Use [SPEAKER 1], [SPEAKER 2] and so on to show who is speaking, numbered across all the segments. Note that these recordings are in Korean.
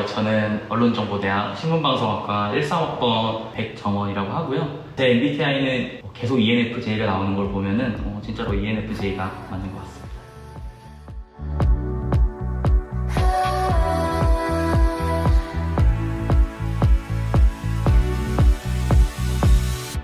[SPEAKER 1] 저는 언론정보대학 신문방송학과 13학번 백정원이라고 하고요. 제 MBTI는 계속 ENFJ가 나오는 걸 보면은 진짜로 ENFJ가 맞는 것 같습니다.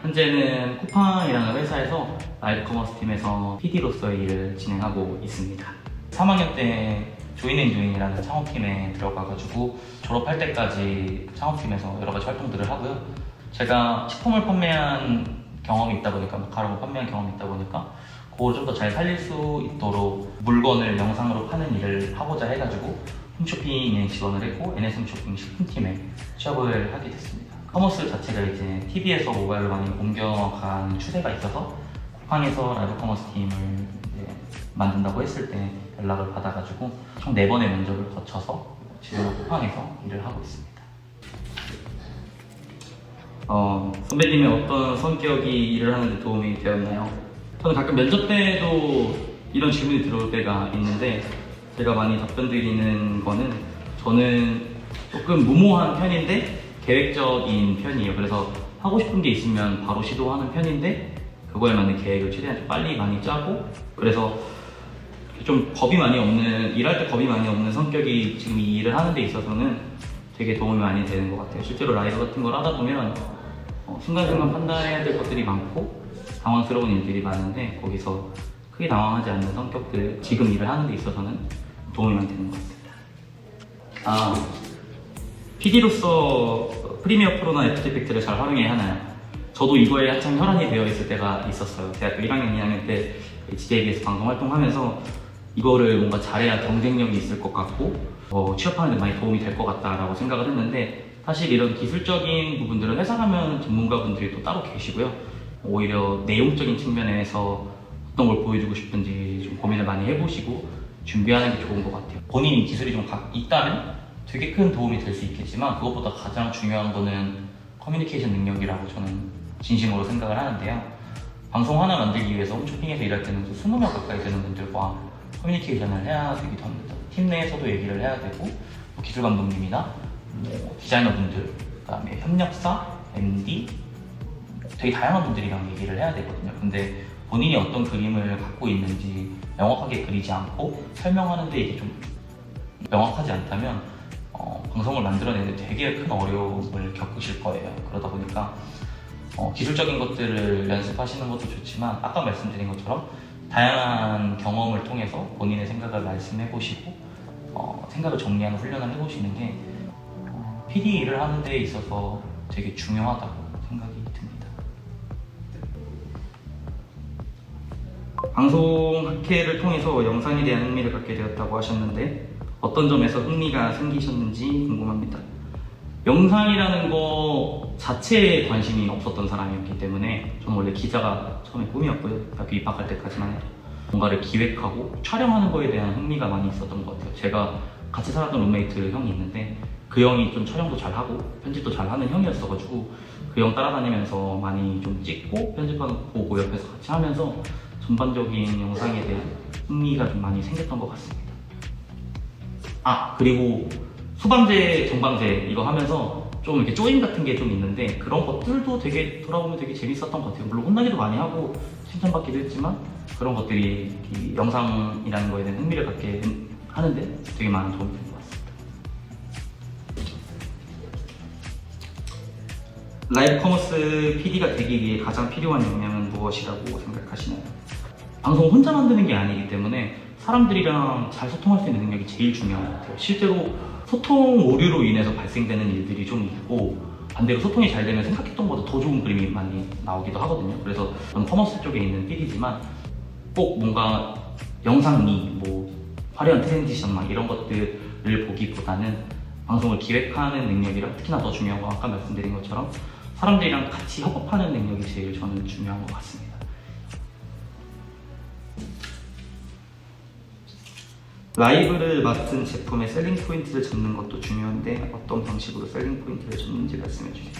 [SPEAKER 1] 현재는 쿠팡이라는 회사에서 라이브 커머스 팀에서 PD로서의 일을 진행하고 있습니다. 3학년 때 조인앤조인이라는 창업팀에 들어가가지고 졸업할 때까지 창업팀에서 여러 가지 활동들을 하고요. 제가 식품을 판매한 경험이 있다 보니까, 마카롱을 판매한 경험이 있다 보니까 그걸 좀 더 잘 살릴 수 있도록 물건을 영상으로 파는 일을 하고자 해가지고 홈쇼핑에 지원을 했고 NS홈쇼핑 식품팀에 취업을 하게 됐습니다. 커머스 자체가 이제 TV에서 모바일로 많이 옮겨간 추세가 있어서 쿠팡에서 라이브 커머스 팀을 만든다고 했을 때 연락을 받아가지고 총 4번의 면접을 거쳐서 지금 쿠팡에서 일을 하고 있습니다. 선배님의 어떤 성격이 일을 하는데 도움이 되었나요? 저는 가끔 면접 때도 이런 질문이 들어올 때가 있는데 제가 많이 답변 드리는 거는 저는 조금 무모한 편인데 계획적인 편이에요. 그래서 하고 싶은 게 있으면 바로 시도하는 편인데 그거에 맞는 계획을 최대한 좀 빨리 많이 짜고, 그래서 좀 겁이 많이 없는, 일할 때 겁이 많이 없는 성격이 지금 이 일을 하는 데 있어서는 되게 도움이 많이 되는 것 같아요. 실제로 라이브 같은 걸 하다 보면 순간순간 판단해야 될 것들이 많고 당황스러운 일들이 많은데 거기서 크게 당황하지 않는 성격들, 지금 일을 하는 데 있어서는 도움이 많이 되는 것 같습니다. PD로서 프리미어 프로나 애프터 이펙트를 잘 활용해야 하나요? 저도 이거에 한창 혈안이 되어 있을 때가 있었어요. 대학교 1학년, 2학년 때 HJB에서 방송 활동하면서 이거를 뭔가 잘해야 경쟁력이 있을 것 같고 취업하는 데 많이 도움이 될 것 같다라고 생각을 했는데, 사실 이런 기술적인 부분들은 회사 가면 전문가분들이 또 따로 계시고요. 오히려 내용적인 측면에서 어떤 걸 보여주고 싶은지 좀 고민을 많이 해보시고 준비하는 게 좋은 것 같아요. 본인이 기술이 좀 있다면 되게 큰 도움이 될 수 있겠지만 그것보다 가장 중요한 거는 커뮤니케이션 능력이라고 저는 진심으로 생각을 하는데요. 방송 하나 만들기 위해서 홈쇼핑에서 일할 때는 20명 가까이 되는 분들과 커뮤니케이션을 해야 되기도 합니다. 팀 내에서도 얘기를 해야 되고 기술 감독님이나 디자이너분들, 그다음에 협력사, MD, 되게 다양한 분들이랑 얘기를 해야 되거든요. 근데 본인이 어떤 그림을 갖고 있는지 명확하게 그리지 않고 설명하는데 이게 좀 명확하지 않다면 방송을 만들어내는데 되게 큰 어려움을 겪으실 거예요. 그러다 보니까 기술적인 것들을 연습하시는 것도 좋지만 아까 말씀드린 것처럼 다양한 경험을 통해서 본인의 생각을 말씀해보시고 생각을 정리하는 훈련을 해보시는 게 PD 일을 하는 데 있어서 되게 중요하다고 생각이 듭니다. 방송학회를 통해서 영상에 대한 흥미를 갖게 되었다고 하셨는데 어떤 점에서 흥미가 생기셨는지 궁금합니다. 영상이라는 거 자체에 관심이 없었던 사람이었기 때문에 저는 원래 기자가 처음에 꿈이었고요. 대학교 입학할 때까지만 해도 뭔가를 기획하고 촬영하는 거에 대한 흥미가 많이 있었던 것 같아요. 제가 같이 살았던 룸메이트 형이 있는데 그 형이 좀 촬영도 잘하고 편집도 잘하는 형이었어가지고 그 형 따라다니면서 많이 좀 찍고 편집하는 거 보고 옆에서 같이 하면서 전반적인 영상에 대한 흥미가 좀 많이 생겼던 것 같습니다. 그리고 수방제, 정방제 이거 하면서 좀 이렇게 쪼임 같은 게 좀 있는데 그런 것들도 되게 돌아보면 되게 재밌었던 것 같아요. 물론 혼나기도 많이 하고 칭찬받기도 했지만 그런 것들이 이 영상이라는 거에 대한 흥미를 갖게 하는데 되게 많은 도움이 된 것 같습니다. 라이브 커머스 PD가 되기 위해 가장 필요한 역량은 무엇이라고 생각하시나요? 방송 혼자 만드는 게 아니기 때문에 사람들이랑 잘 소통할 수 있는 능력이 제일 중요한 것 같아요. 실제로 소통 오류로 인해서 발생되는 일들이 좀 있고 반대로 소통이 잘 되면 생각했던 것보다 더 좋은 그림이 많이 나오기도 하거든요. 그래서 저는 커머스 쪽에 있는 PD지만 꼭 뭔가 영상미, 화려한 트랜지션 막 이런 것들을 보기보다는 방송을 기획하는 능력이랑 특히나 더 중요한 건 아까 말씀드린 것처럼 사람들이랑 같이 협업하는 능력이 제일 저는 중요한 것 같습니다. 라이브를 맡은 제품의 셀링 포인트를 잡는 것도 중요한데 어떤 방식으로 셀링 포인트를 잡는지 말씀해 주세요.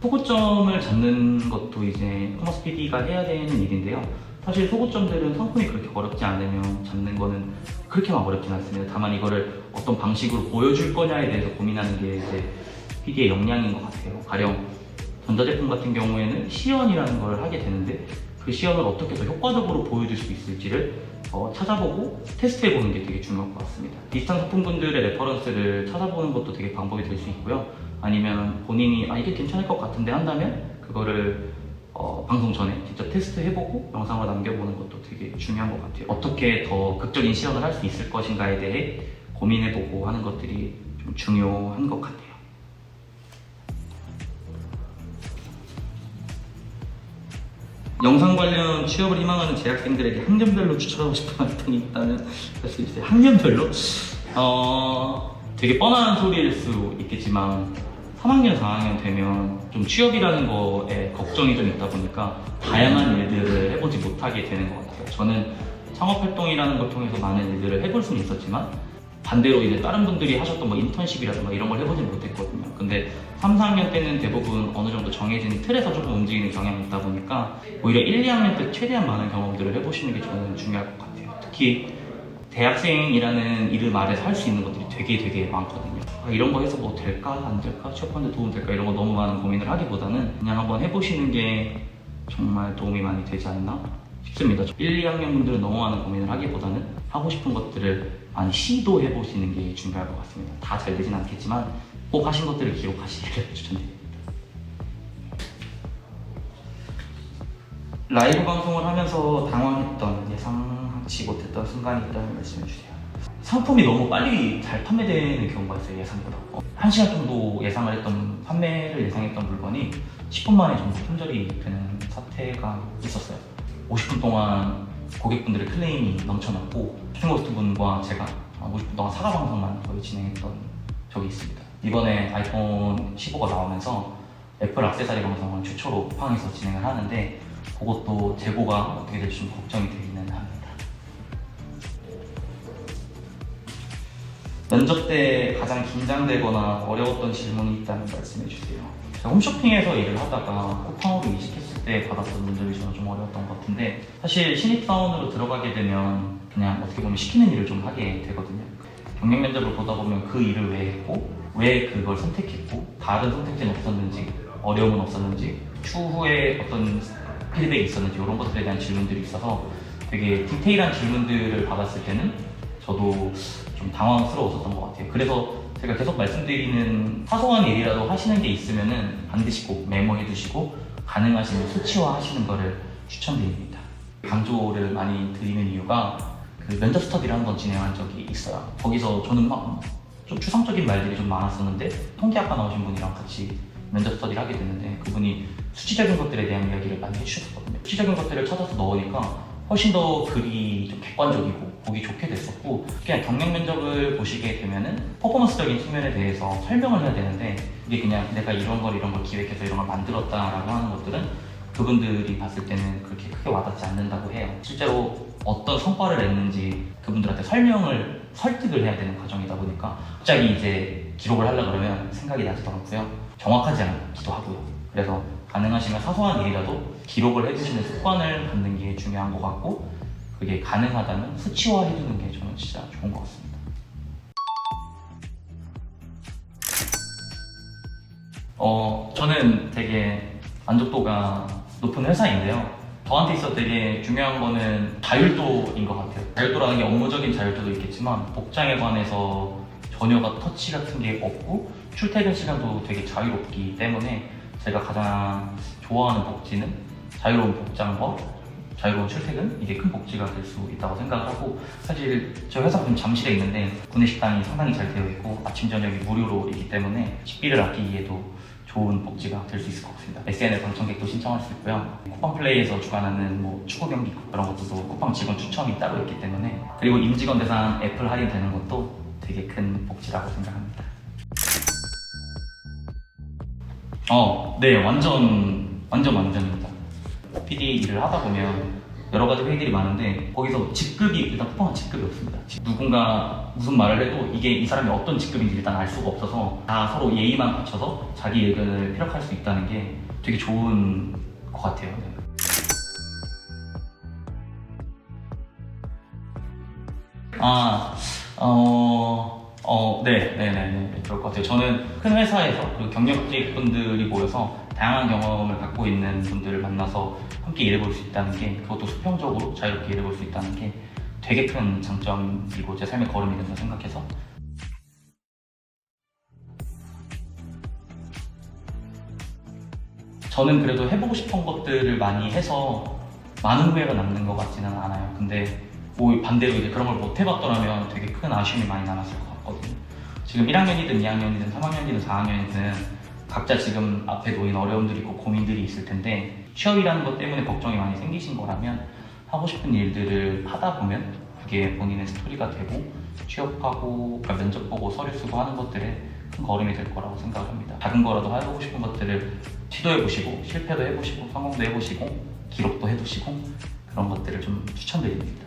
[SPEAKER 1] 소고점을 잡는 것도 이제 커머스 PD가 해야 되는 일인데요. 사실 소고점들은 상품이 그렇게 어렵지 않으면 잡는 거는 그렇게 막 어렵진 않습니다. 다만 이거를 어떤 방식으로 보여줄 거냐에 대해서 고민하는 게 이제 PD의 역량인 것 같아요. 가령 전자제품 같은 경우에는 시연이라는 걸 하게 되는데 그 시연을 어떻게 더 효과적으로 보여줄 수 있을지를 찾아보고 테스트해보는 게 되게 중요할 것 같습니다. 비슷한 소품군들의 레퍼런스를 찾아보는 것도 되게 방법이 될 수 있고요. 아니면 본인이 이게 괜찮을 것 같은데 한다면 그거를 방송 전에 직접 테스트해보고 영상을 남겨보는 것도 되게 중요한 것 같아요. 어떻게 더 극적인 시연을 할 수 있을 것인가에 대해 고민해보고 하는 것들이 좀 중요한 것 같아요. 영상 관련 취업을 희망하는 재학생들에게 학년별로 추천하고 싶은 활동이 있다면 말씀해주세요. 학년별로? 되게 뻔한 소리일 수 있겠지만 3학년, 4학년 되면 좀 취업이라는 거에 걱정이 좀 있다 보니까 다양한 일들을 해보지 못하게 되는 것 같아요. 저는 창업활동이라는 걸 통해서 많은 일들을 해볼 수는 있었지만 반대로 이제 다른 분들이 하셨던 인턴십이라든가 이런 걸 해보지 못했거든요. 근데 3, 4학년 때는 대부분 어느 정도 정해진 틀에서 조금 움직이는 경향이 있다 보니까 오히려 1, 2학년 때 최대한 많은 경험들을 해보시는 게 저는 중요할 것 같아요. 특히 대학생이라는 이름 아래서 할 수 있는 것들이 되게 많거든요. 이런 거 해서 뭐 될까 안 될까 취업하는데 도움 될까 이런 거 너무 많은 고민을 하기보다는 그냥 한번 해보시는 게 정말 도움이 많이 되지 않나 싶습니다. 1, 2학년 분들은 너무 많은 고민을 하기보다는 하고 싶은 것들을 많이 시도해보시는 게 중요할 것 같습니다. 다 잘 되진 않겠지만 꼭 하신 것들을 기록하시기를 추천드립니다. 라이브 방송을 하면서 당황했던 예상치 못했던 순간이 있다면 말씀해주세요. 상품이 너무 빨리 잘 판매되는 경우가 있어요. 예상보다 1시간 정도 예상을 했던 판매를 예상했던 물건이 10분 만에 전부 품절이 되는 사태가 있었어요. 50분 동안 고객분들의 클레임이 넘쳐났고 쇼핑호스트 분과 제가 50분 동안 사과 방송만 거의 진행했던 적이 있습니다. 이번에 아이폰 15가 나오면서 애플 액세서리 방송을 최초로 쿠팡에서 진행을 하는데 그것도 재고가 어떻게 될지 좀 걱정이 되기는 합니다. 면접 때 가장 긴장되거나 어려웠던 질문이 있다면 말씀해주세요. 제가 홈쇼핑에서 일을 하다가 쿠팡으로 이직했을 때 받았던 문제들이 저는 좀 어려웠던 것 같은데 사실 신입사원으로 들어가게 되면 그냥 어떻게 보면 시키는 일을 좀 하게 되거든요. 경력 면접을 보다 보면 그 일을 왜 했고 왜 그걸 선택했고 다른 선택지는 없었는지 어려움은 없었는지 추후에 어떤 피드백이 있었는지 이런 것들에 대한 질문들이 있어서 되게 디테일한 질문들을 받았을 때는 저도 좀 당황스러웠었던 것 같아요. 그래서 제가 계속 말씀드리는 사소한 일이라도 하시는 게 있으면은 반드시 꼭 메모해 두시고 가능하시면 수치화 하시는 거를 추천드립니다. 강조를 많이 드리는 이유가 그 면접 스터디를 한번 진행한 적이 있어요. 거기서 저는 막 좀 추상적인 말들이 좀 많았었는데 통계학과 나오신 분이랑 같이 면접 스터디를 하게 됐는데 그분이 수치적인 것들에 대한 이야기를 많이 해주셨거든요. 수치적인 것들을 찾아서 넣으니까 훨씬 더 글이 좀 객관적이고 보기 좋게 됐었고 그냥 경력 면접을 보시게 되면은 퍼포먼스적인 측면에 대해서 설명을 해야 되는데 이게 그냥 내가 이런 걸 기획해서 이런 걸 만들었다라고 하는 것들은 그분들이 봤을 때는 그렇게 크게 와닿지 않는다고 해요. 실제로 어떤 성과를 냈는지 그분들한테 설득을 해야 되는 과정이다 보니까 갑자기 이제 기록을 하려고 그러면 생각이 나지더라고요. 정확하지 않기도 하고요. 그래서 가능하시면 사소한 일이라도 기록을 해주시는 습관을 갖는 게 중요한 것 같고 그게 가능하다면 수치화해주는 게 저는 진짜 좋은 것 같습니다. 저는 되게 만족도가 높은 회사인데요. 저한테 있어 되게 중요한 거는 자율도인 것 같아요. 자율도라는 게 업무적인 자율도도 있겠지만 복장에 관해서 전혀가 터치 같은 게 없고 출퇴근 시간도 되게 자유롭기 때문에 제가 가장 좋아하는 복지는 자유로운 복장과 자유로운 출퇴근, 이게 큰 복지가 될 수 있다고 생각을 하고 사실 저희 회사가 좀 잠실에 있는데 구내식당이 상당히 잘 되어 있고 아침 저녁이 무료로 있기 때문에 식비를 아끼기에도 좋은 복지가 될 수 있을 것 같습니다. SNL 방청객도 신청할 수 있고요. 쿠팡플레이에서 주관하는 축구 경기 그런 것도 쿠팡 직원 추첨이 따로 있기 때문에 그리고 임직원 대상 애플 할인 되는 것도 되게 큰 복지라고 생각합니다. 네, 완전입니다. PD 일을 하다 보면 여러 가지 회의들이 많은데 거기서 직급이 일단 쿠팡은 직급이 없습니다. 누군가 무슨 말을 해도 이게 이 사람이 어떤 직급인지 일단 알 수가 없어서 다 서로 예의만 갖춰서 자기 의견을 피력할 수 있다는 게 되게 좋은 것 같아요. 네. 네, 그럴 것 같아요. 저는 큰 회사에서 그리고 경력직분들이 모여서 다양한 경험을 갖고 있는 분들을 만나서 함께 일해볼 수 있다는 게, 그것도 수평적으로 자유롭게 일해볼 수 있다는 게 되게 큰 장점이고 제 삶의 걸음이 된다 생각해서. 저는 그래도 해보고 싶은 것들을 많이 해서 많은 후회가 남는 것 같지는 않아요. 근데 뭐 반대로 이제 그런 걸 못 해봤더라면 되게 큰 아쉬움이 많이 남았을 것 같거든요. 지금 1학년이든 2학년이든 3학년이든 4학년이든 각자 지금 앞에 놓인 어려움들이 있고 고민들이 있을 텐데, 취업이라는 것 때문에 걱정이 많이 생기신 거라면 하고 싶은 일들을 하다 보면 그게 본인의 스토리가 되고 취업하고 그러니까 면접 보고 서류 쓰고 하는 것들에 큰 걸음이 될 거라고 생각을 합니다. 작은 거라도 해보고 싶은 것들을 시도해보시고 실패도 해보시고 성공도 해보시고 기록도 해두시고 그런 것들을 좀 추천드립니다.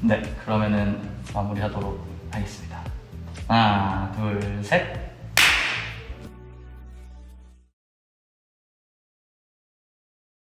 [SPEAKER 1] 네, 그러면은 마무리하도록 하겠습니다. 하나, 둘, 셋.